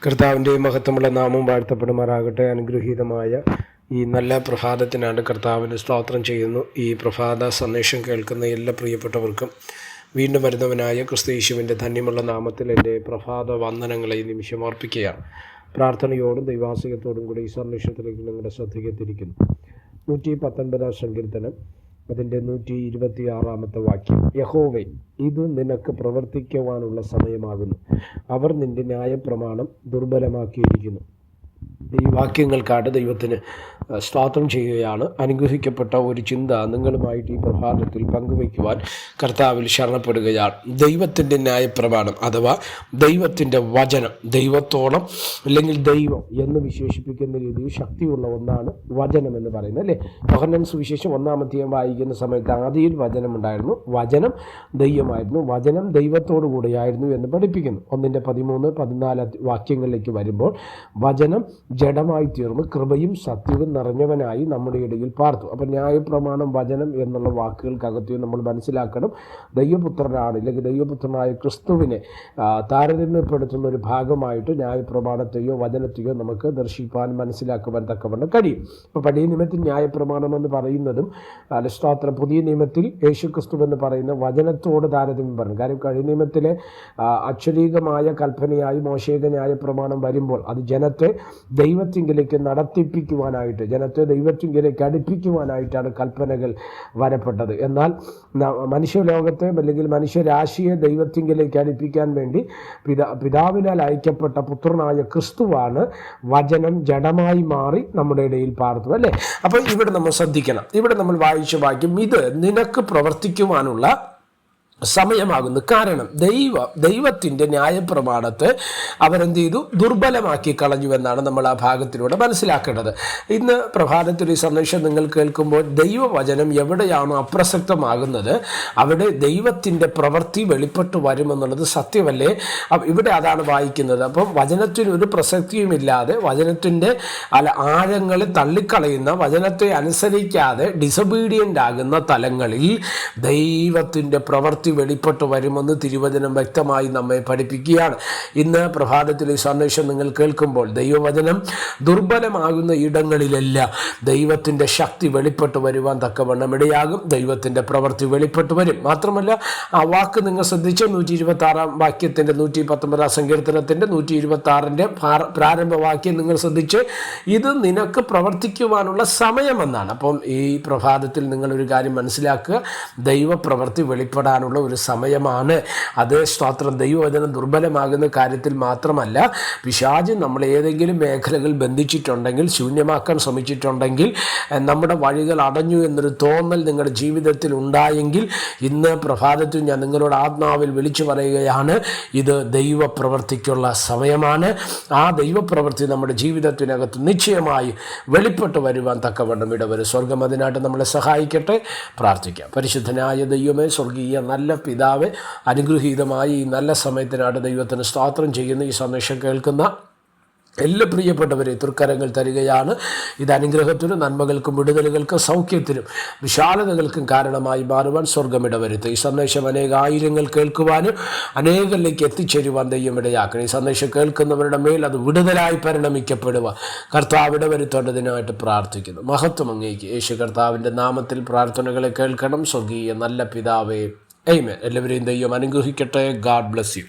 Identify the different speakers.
Speaker 1: കർത്താവിൻ്റെ മഹത്വമുള്ള നാമം വാഴ്ത്തപ്പെടുമാറാകട്ടെ. അനുഗ്രഹീതമായ ഈ നല്ല പ്രഭാതത്തിനാണ് കർത്താവിന് സ്തോത്രം ചെയ്യുന്നു. ഈ പ്രഭാത സന്ദേശം കേൾക്കുന്ന എല്ലാ പ്രിയപ്പെട്ടവർക്കും വീണ്ടും വരുന്നവനായ ക്രിസ്തുയേശുവിൻ്റെ ധന്യമുള്ള നാമത്തിൽ എൻ്റെ പ്രഭാത വന്ദനങ്ങളെ ഈ നിമിഷം അർപ്പിക്കുകയാണ്. പ്രാർത്ഥനയോടും ദൈവാസികത്തോടും കൂടി ഈ സന്ദേശത്തിലേക്ക് നിങ്ങളുടെ ശ്രദ്ധയ്ക്കെത്തിയിരിക്കുന്നു. 119 സങ്കീർത്തനം അതിൻ്റെ 126 വാക്യം. യഹോവേ, ഇത് നിനക്ക് പ്രവർത്തിക്കുവാനുള്ള സമയമാകുന്നു. അവർ നിൻ്റെ ന്യായപ്രമാണം ദുർബലമാക്കിയിരിക്കുന്നു. ഈ വാക്യങ്ങൾക്കായിട്ട് ദൈവത്തിന് സ്തോത്രം ചെയ്യുകയാണ്. അനുഗ്രഹിക്കപ്പെട്ട ഒരു ചിന്ത നിങ്ങളുമായിട്ട് ഈ പ്രഭാതത്തിൽ പങ്കുവയ്ക്കുവാൻ കർത്താവിൽ ശരണപ്പെടുകയാണ്. ദൈവത്തിൻ്റെ ന്യായപ്രമാണം അഥവാ ദൈവത്തിൻ്റെ വചനം, ദൈവത്തോളം അല്ലെങ്കിൽ ദൈവം എന്ന് വിശേഷിപ്പിക്കുന്ന രീതിയിൽ ശക്തിയുള്ള ഒന്നാണ് വചനം എന്ന് പറയുന്നത്, അല്ലേ? യോഹന്നാൻ സുവിശേഷം 1-ാം അധ്യായം വായിക്കുന്ന സമയത്ത് ആദിയിൽ വചനമുണ്ടായിരുന്നു, വചനം ദൈവമായിരുന്നു, വചനം ദൈവത്തോടു കൂടിയായിരുന്നു എന്ന് പഠിപ്പിക്കുന്നു. 1-13-14 വാക്യങ്ങളിലേക്ക് വരുമ്പോൾ വചനം ജഡമായി തീർന്ന് കൃപയും സത്യവും നിറഞ്ഞവനായി നമ്മുടെ ഇടയിൽ പാർത്തു. അപ്പം ന്യായപ്രമാണം, വചനം എന്നുള്ള വാക്കുകൾക്കകത്ത് നമ്മൾ മനസ്സിലാക്കണം, ദൈവപുത്രനാണ് അല്ലെങ്കിൽ ദൈവപുത്രനായ ക്രിസ്തുവിനെ താരതമ്യപ്പെടുത്തുന്ന ഒരു ഭാഗമായിട്ട് ന്യായപ്രമാണത്തെയോ വചനത്തെയോ നമുക്ക് ദർശിപ്പാൻ മനസ്സിലാക്കുവാൻ തക്കവണ്ണം കഴിയും. ഇപ്പോൾ പഴയ നിയമത്തിൽ ന്യായപ്രമാണം എന്ന് പറയുന്നതും സ്തോത്രം, പുതിയ നിയമത്തിൽ യേശുക്രിസ്തു എന്ന് പറയുന്ന വചനത്തോട് താരതമ്യം പറഞ്ഞു. കാര്യം കഴിഞ്ഞ നിയമത്തിലെ അക്ഷരീകമായ കൽപ്പനയായി മോശയുടെ ന്യായപ്രമാണം വരുമ്പോൾ അത് ജനത്തെ ദൈവത്തിങ്കിലേക്ക് നടത്തിപ്പിക്കുവാനായിട്ട്, ജനത്തെ ദൈവത്തിങ്കിലേക്ക് അടുപ്പിക്കുവാനായിട്ടാണ് കൽപ്പനകൾ വരപ്പെട്ടത്. എന്നാൽ മനുഷ്യലോകത്തെ അല്ലെങ്കിൽ മനുഷ്യരാശിയെ ദൈവത്തിങ്കിലേക്ക് അടുപ്പിക്കാൻ വേണ്ടി പിതാവിനാൽ അയക്കപ്പെട്ട പുത്രനായ ക്രിസ്തുവാണ് വചനം ജഡമായി മാറി നമ്മുടെ ഇടയിൽ പാർത്തു, അല്ലേ? അപ്പോൾ ഇവിടെ നമ്മൾ ശ്രദ്ധിക്കണം. ഇവിടെ നമ്മൾ വായിച്ച വാക്യം, ഇത് നിനക്ക് പ്രവർത്തിക്കുവാനുള്ള സമയമാകുന്നു. കാരണം ദൈവത്തിൻ്റെ ന്യായപ്രമാണത്തെ അവരെന്ത് ചെയ്തു? ദുർബലമാക്കി കളഞ്ഞുവെന്നാണ് നമ്മൾ ആ ഭാഗത്തിലൂടെ മനസ്സിലാക്കേണ്ടത്. ഇന്ന് പ്രഭാതത്തിൽ ഈ സന്ദേശം നിങ്ങൾ കേൾക്കുമ്പോൾ ദൈവവചനം എവിടെയാണോ അപ്രസക്തമാകുന്നത് അവിടെ ദൈവത്തിൻ്റെ പ്രവൃത്തി വെളിപ്പെട്ട് വരുമെന്നുള്ളത് സത്യമല്ലേ? ഇവിടെ അതാണ് വായിക്കുന്നത്. അപ്പം വചനത്തിനൊരു പ്രസക്തിയുമില്ലാതെ, വചനത്തിൻ്റെ ആഴങ്ങളെ തള്ളിക്കളയുന്ന, വചനത്തെ അനുസരിക്കാതെ ഡിസൊബീഡിയൻ്റ് ആകുന്ന തലങ്ങളിൽ ദൈവത്തിൻ്റെ പ്രവൃത്തി വെളിപ്പെട്ട് വരുമെന്ന് തിരുവചനം വ്യക്തമായി നമ്മെ പഠിപ്പിക്കുകയാണ്. ഇന്ന് പ്രഭാതത്തിൽ ഈ സന്ദേശം നിങ്ങൾ കേൾക്കുമ്പോൾ ദൈവവചനം ദുർബലമാകുന്ന ഇടങ്ങളിലെല്ലാം ദൈവത്തിൻ്റെ ശക്തി വെളിപ്പെട്ട് വരുവാൻ തക്കവണ്ണം ഇടയാകും. ദൈവത്തിൻ്റെ പ്രവൃത്തി വെളിപ്പെട്ട് വരും. മാത്രമല്ല, ആ വാക്ക് നിങ്ങൾ ശ്രദ്ധിച്ച് 126 വാക്യത്തിൻ്റെ 119 സങ്കീർത്തനത്തിൻ്റെ 126 പ്രാരംഭവാക്യം നിങ്ങൾ ശ്രദ്ധിച്ച്, ഇത് നിനക്ക് പ്രവർത്തിക്കുവാനുള്ള സമയമെന്നാണ്. അപ്പം ഈ പ്രഭാതത്തിൽ നിങ്ങളൊരു കാര്യം മനസ്സിലാക്കുക, ദൈവപ്രവൃത്തി വെളിപ്പെടാനുള്ള ഒരു സമയമാണ് അത്. സ്തോത്രം. ദൈവവചനം ദുർബലമാകുന്ന കാര്യത്തിൽ മാത്രമല്ല, പിശാച് നമ്മൾ ഏതെങ്കിലും മേഖലകൾ ബന്ധിച്ചിട്ടുണ്ടെങ്കിൽ, ശൂന്യമാക്കാൻ ശ്രമിച്ചിട്ടുണ്ടെങ്കിൽ, നമ്മുടെ വഴികൾ അടഞ്ഞു എന്നൊരു തോന്നൽ നിങ്ങളുടെ ജീവിതത്തിൽ ഉണ്ടായെങ്കിൽ, ഇന്ന് പ്രഭാതത്തിൽ ഞാൻ നിങ്ങളോട് ആത്മാവിൽ വിളിച്ചു പറയുകയാണ്, ഇത് ദൈവപ്രവൃത്തിക്കുള്ള സമയമാണ്. ആ ദൈവപ്രവൃത്തി നമ്മുടെ ജീവിതത്തിനകത്ത് നിശ്ചയമായി വെളിപ്പെട്ട് വരുവാൻ തക്കവണ്ണം ഇടവരും. സ്വർഗം അതിനായിട്ട് നമ്മളെ സഹായിക്കട്ടെ. പ്രാർത്ഥിക്കാം. പരിശുദ്ധനായ ദൈവമേ, സ്വർഗീയ നല്ല പിതാവേ, അനുഗ്രഹീതമായി ഈ നല്ല സമയത്തിനായിട്ട് ദൈവത്തിന് സ്തോത്രം ചെയ്യുന്ന ഈ സന്ദേശം കേൾക്കുന്ന എല്ലാ പ്രിയപ്പെട്ടവരെ തൃക്കരങ്ങൾ തരികയാണ്. ഇത് അനുഗ്രഹത്തിനും നന്മകൾക്കും വിടുതലുകൾക്കും സൗഖ്യത്തിനും വിശാലതകൾക്കും കാരണമായി മാറുവാൻ സ്വർഗമിടവരുത്തും. ഈ സന്ദേശം ആയിരങ്ങൾ കേൾക്കുവാനും അനേകരിലേക്ക് എത്തിച്ചേരുവാൻ ദൈവം ഇടയാക്കണം. ഈ സന്ദേശം കേൾക്കുന്നവരുടെ മേൽ അത് വിടുതലായി പരിണമിക്കപ്പെടുവാൻ കർത്താവ് ഇടവരുത്തേണ്ടതിനായിട്ട് പ്രാർത്ഥിക്കുന്നു. മഹത്വം അങ്ങേക്ക്. യേശു കർത്താവിൻ്റെ നാമത്തിൽ പ്രാർത്ഥനകളെ കേൾക്കണം. സ്വർഗീയ നല്ല പിതാവേ, ആമേൻ. എല്ലാവരെയും ദൈവം അനുഗ്രഹിക്കട്ടെ. God bless you.